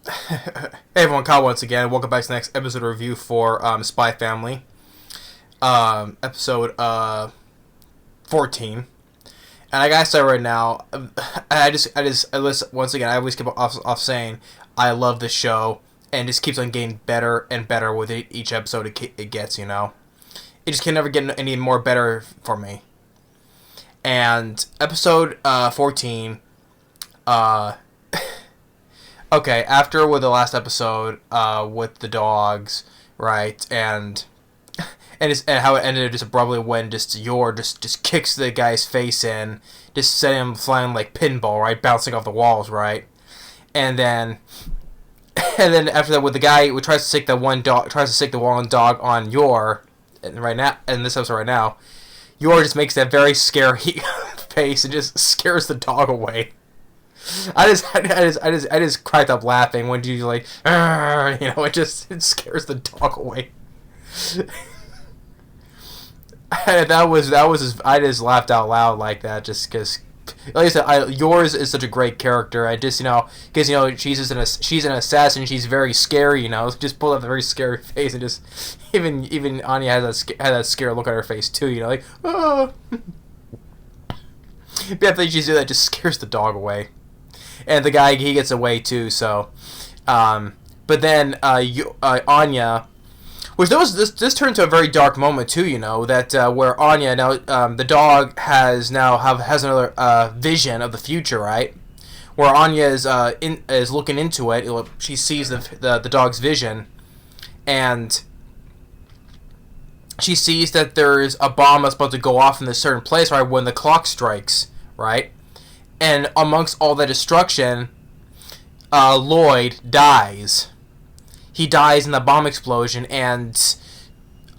Hey everyone, Kyle once again. Welcome back to the next episode review for Spy Family, episode 14. And I gotta say right now, I listen once again. I always keep off saying I love this show, and it just keeps on getting better and better with each episode it gets. It just can never get any more better for me. And episode 14, okay, after with the last episode, with the dogs, right, and how it ended just abruptly when Yor just kicks the guy's face in, just sending him flying like pinball, right, bouncing off the walls, right, and then after that with the guy who tries to stick the one dog on Yor, and right now in this episode right now, Yor just makes that very scary face and just scares the dog away. I just cracked up laughing when you like, it scares the dog away. I just laughed out loud like that just because, like I said, yours is such a great character. I just because she's an assassin, she's very scary. Just pulled up a very scary face and just even Anya had that scared look on her face too. Like oh. But I think she's doing that just scares the dog away. And the guy, he gets away too. So, but then Anya, which this turned to a very dark moment too. That where Anya now, the dog has another vision of the future, right? Where Anya is looking into it. She sees the dog's vision, and she sees that there's a bomb that's about to go off in this certain place, right? When the clock strikes, right? And amongst all the destruction, Lloyd dies. He dies in the bomb explosion, and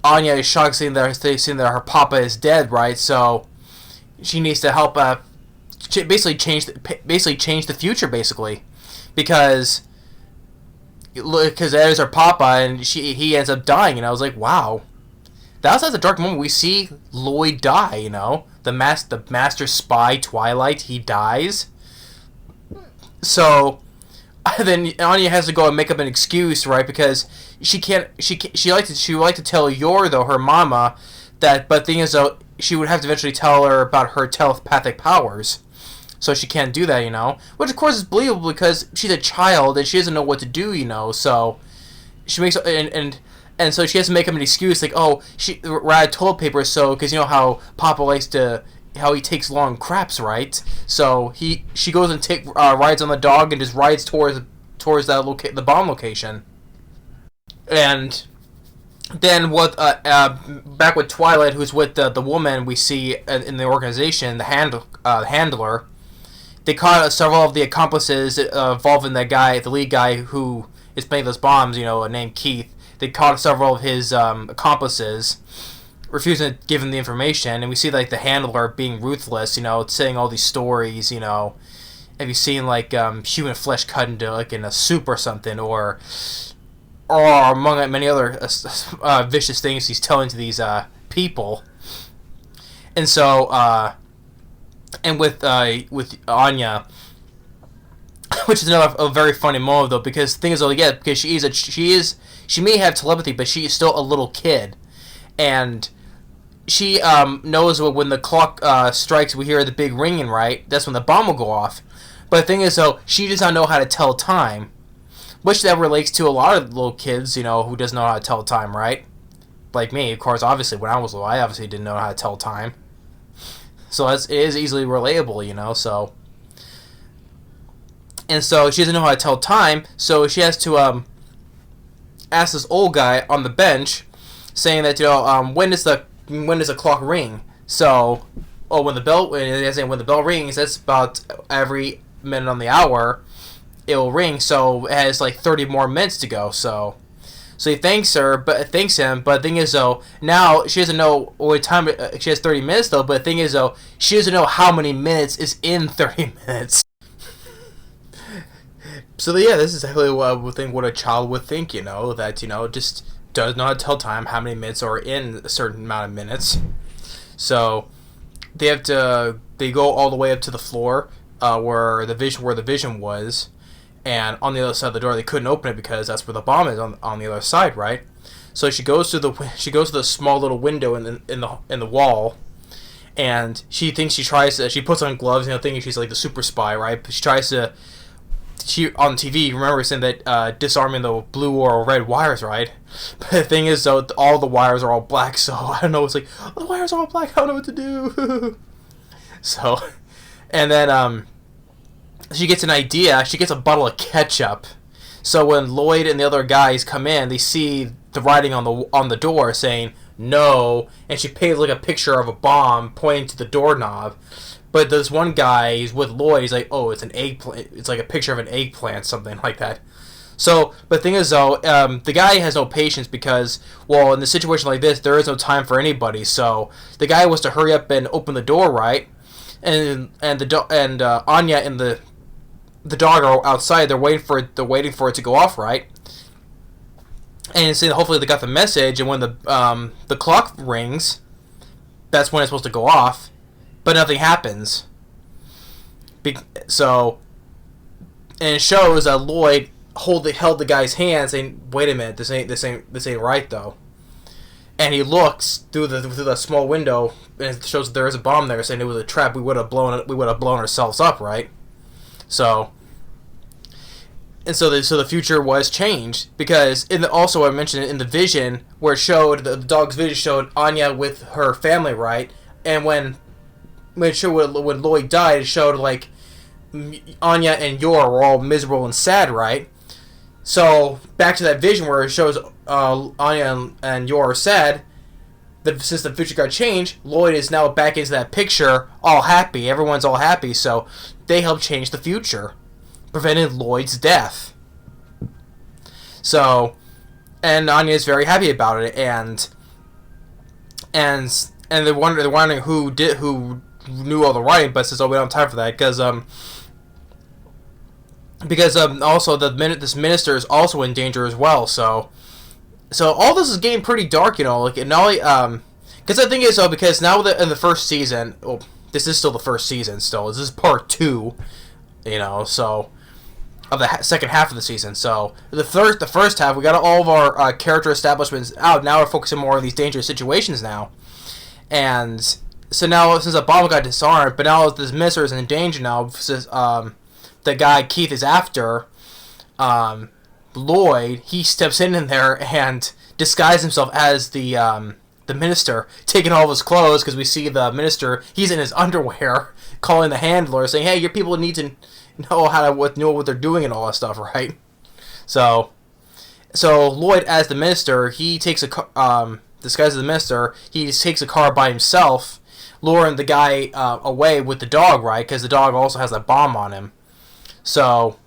Anya is shocked seeing that her papa is dead, right? So she needs to help basically change the future, basically, because there's her papa, and he ends up dying. And I was like, wow, that's a dark moment. We see Lloyd die. The master spy Twilight, he dies. So then Anya has to go and make up an excuse, right? Because she would like to tell Yor, though, her mama, that, but the thing is, though, she would have to eventually tell her about her telepathic powers. So she can't do that, which of course is believable because she's a child and she doesn't know what to do, so she makes and so she has to make up an excuse like, oh, she read toilet paper, so because how Papa likes to, how he takes long craps, right? So she goes and rides on the dog and just rides towards the bomb location. And then back with Twilight, who's with the woman we see in the organization, the handler. They caught several of the accomplices involving the lead guy who is playing those bombs, named Keith. They caught several of his accomplices, refusing to give him the information, and we see like the handler being ruthless, saying all these stories. Have you seen like human flesh cut into like in a soup or something, or among many other vicious things he's telling to these people. And so and with Anya, which is a very funny moment though, because the thing is, because she may have telepathy, but she is still a little kid, and she knows when the clock strikes, we hear the big ringing, right? That's when the bomb will go off. But the thing is, though, she does not know how to tell time, which that relates to a lot of little kids, who doesn't know how to tell time, right? Like me, of course. Obviously, when I was little, I obviously didn't know how to tell time. So it is easily relatable, so. And so she doesn't know how to tell time, so she has to ask this old guy on the bench, saying that when does the clock ring? So, when the bell rings, that's about every minute on the hour it will ring. So it has like 30 more minutes to go. So he thanks him, but the thing is though, now she doesn't know what time she has 30 minutes though. But the thing is though, she doesn't know how many minutes is in 30 minutes. So yeah, this is exactly what a child would think, that just does not tell time how many minutes are in a certain amount of minutes. So they go all the way up to the floor where the vision was, and on the other side of the door they couldn't open it because that's where the bomb is on the other side, right? So she goes to the small little window in the wall, and she puts on gloves, thinking she's like the super spy, right? But she on TV, remember saying that disarming the blue or red wires, right? But the thing is, though, all the wires are all black, so I don't know. It's like, oh, the wires are all black. I don't know what to do. So, and then she gets an idea. She gets a bottle of ketchup. So when Lloyd and the other guys come in, they see the writing on the door saying no, and she paints like a picture of a bomb pointing to the doorknob. But this one guy, he's with Lloyd, he's like, oh, it's an eggplant. It's like a picture of an eggplant, something like that. So, but the thing is, though, the guy has no patience because, well, in a situation like this, there is no time for anybody. So the guy was to hurry up and open the door, right? And Anya and the dog are outside. They're waiting for it to go off, right? And so hopefully they got the message. And when the clock rings, that's when it's supposed to go off. But nothing happens. And it shows that Lloyd held the guy's hand, saying, "Wait a minute, this ain't right though." And he looks through the small window, and it shows that there is a bomb there, saying it was a trap. We would have blown ourselves up, right? So the future was changed because also I mentioned it in the vision where it showed the dog's vision showed Anya with her family, right? And when Lloyd died, it showed like Anya and Yor were all miserable and sad, right? So back to that vision where it shows Anya and Yor are sad. Since the future got changed, Lloyd is now back into that picture, all happy. Everyone's all happy, so they helped change the future, prevented Lloyd's death. So, and Anya is very happy about it, and they're wondering who knew all the writing, but says, "Oh, we don't have time for that," because also this minister is also in danger as well. So all this is getting pretty dark, like, and not only because the thing is, though, because now in the first season, well, this is still the first season. Still, this is part 2, so of the second half of the season. So the first half, we got all of our character establishments out. Now we're focusing more on these dangerous situations now, and. So now, since the bomb got disarmed, but now this minister is in danger now, since the guy Keith is after Lloyd, he steps in there and disguises himself as the minister, taking all of his clothes, because we see the minister, he's in his underwear, calling the handler, saying, "Hey, your people need to know what they're doing and all that stuff," right? So Lloyd, as the minister, he takes disguised as the minister, he takes a car by himself, luring the guy away with the dog, right? Because the dog also has that bomb on him. So,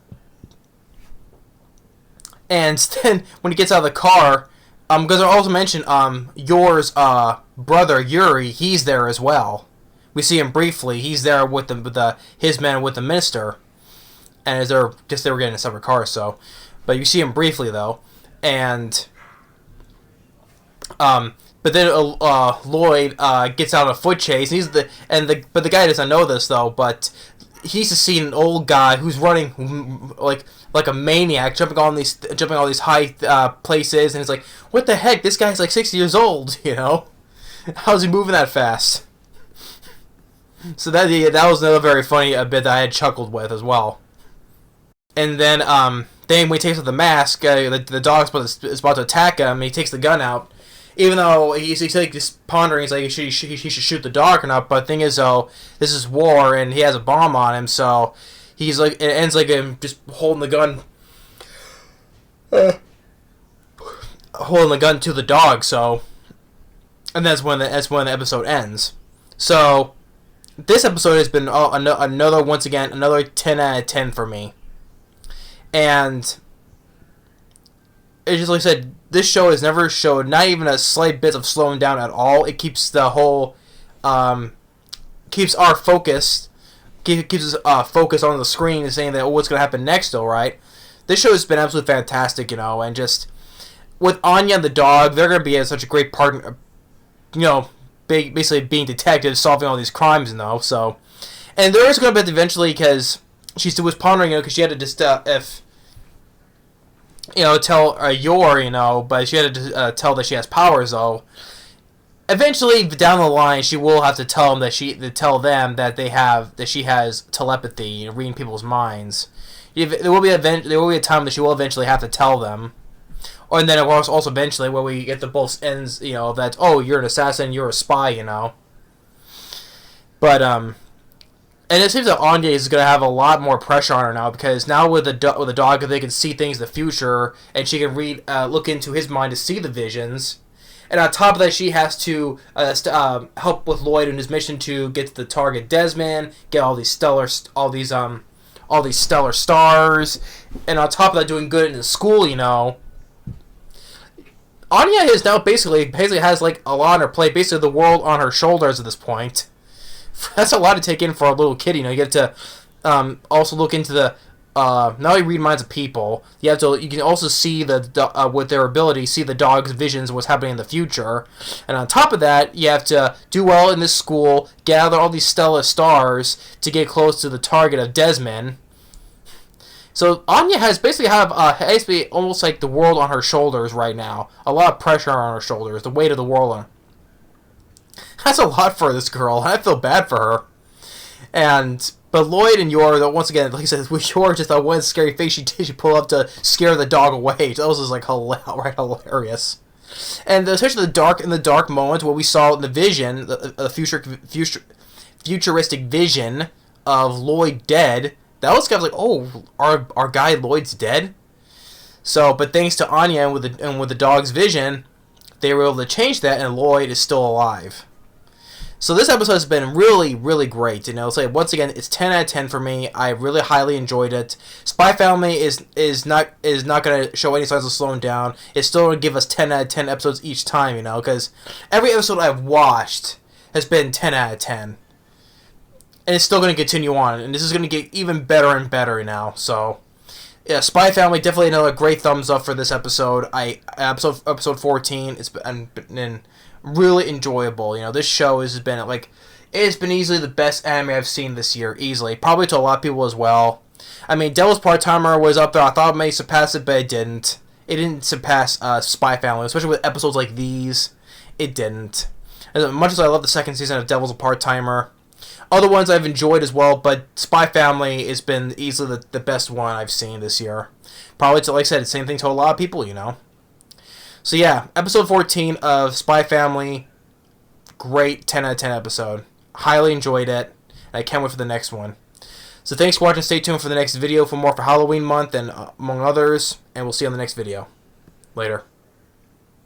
and then when he gets out of the car, because I also mentioned Yor's brother Yuri, he's there as well. We see him briefly. He's there with his men with the minister, and as they were getting in separate cars. So, but you see him briefly though, and but then Lloyd gets out of a foot chase. But the guy doesn't know this though. But he's just seen an old guy who's running like a maniac, jumping all these high places, and it's like, what the heck? This guy's like 60 years old. How's he moving that fast? So that was another very funny bit that I had chuckled with as well. And then when he takes off the mask, the dog's about to attack him. And he takes the gun out. Even though he's like just pondering, he's like he should shoot the dog or not. But the thing is, though, this is war and he has a bomb on him, so he's like, it ends like him just holding the gun to the dog. So, and that's when the episode ends. So this episode has been another 10 out of 10 for me, and it's just like I said. This show has never showed not even a slight bit of slowing down at all. It keeps the whole, keeps our focus, keeps us focused on the screen and saying that what's going to happen next. Though, right? This show has been absolutely fantastic, and just with Anya and the dog, they're going to be such a great partner, basically being detectives, solving all these crimes, So, and there is going to be eventually because she was pondering, because she had to just if tell Yor, but she had to tell that she has powers though. Eventually, down the line, she will have to tell them tell them that she has telepathy, reading people's minds. There will be a time that she will eventually have to tell them, and then of course also eventually where we get the both ends, that you're an assassin, you're a spy. But and it seems that Anya is going to have a lot more pressure on her now because now with the dog, they can see things in the future, and she can look into his mind to see the visions. And on top of that, she has to help with Lloyd in his mission to get to the target Desmond, get all these stellar stars, and on top of that, doing good in school. Anya is now basically has like a lot on her plate, basically the world on her shoulders at this point. That's a lot to take in for a little kid. You get to also look into the not only read minds of people. You can also see with their ability see the dog's visions of what's happening in the future. And on top of that, you have to do well in this school, gather all these stellar stars to get close to the target of Desmond. So Anya has basically almost like the world on her shoulders right now. A lot of pressure on her shoulders, the weight of the world on her. That's a lot for this girl. I feel bad for her. But Lloyd and Yor, though, once again, like I said, with Yor, just that one scary face she pulled up to scare the dog away. That was just like outright hilarious. And especially the dark moments where we saw in the vision, the futuristic vision of Lloyd dead. That was kind of like, our guy Lloyd's dead. So, but thanks to Anya and with the dog's vision, they were able to change that, and Lloyd is still alive. So this episode has been really, really great. Once again, it's 10 out of 10 for me. I really highly enjoyed it. Spy Family is not going to show any signs of slowing down. It's still going to give us 10 out of 10 episodes each time, because every episode I've watched has been 10 out of 10. And it's still going to continue on, and this is going to get even better and better now. So, yeah, Spy Family, definitely another great thumbs up for this episode. Episode 14, it's been really enjoyable. This show has been it's been easily the best anime I've seen this year, easily. Probably to a lot of people as well. I mean, Devil's Part-Timer was up there. I thought it may surpass it, but it didn't. It didn't surpass Spy Family, especially with episodes like these. It didn't. As much as I love the second season of Devil's Part-Timer, other ones I've enjoyed as well, but Spy Family has been easily the best one I've seen this year. Probably, like I said, it's the same thing to a lot of people, So yeah, episode 14 of Spy Family, great 10 out of 10 episode. Highly enjoyed it, and I can't wait for the next one. So thanks for watching, stay tuned for the next video for more for Halloween month and among others, and we'll see you on the next video. Later.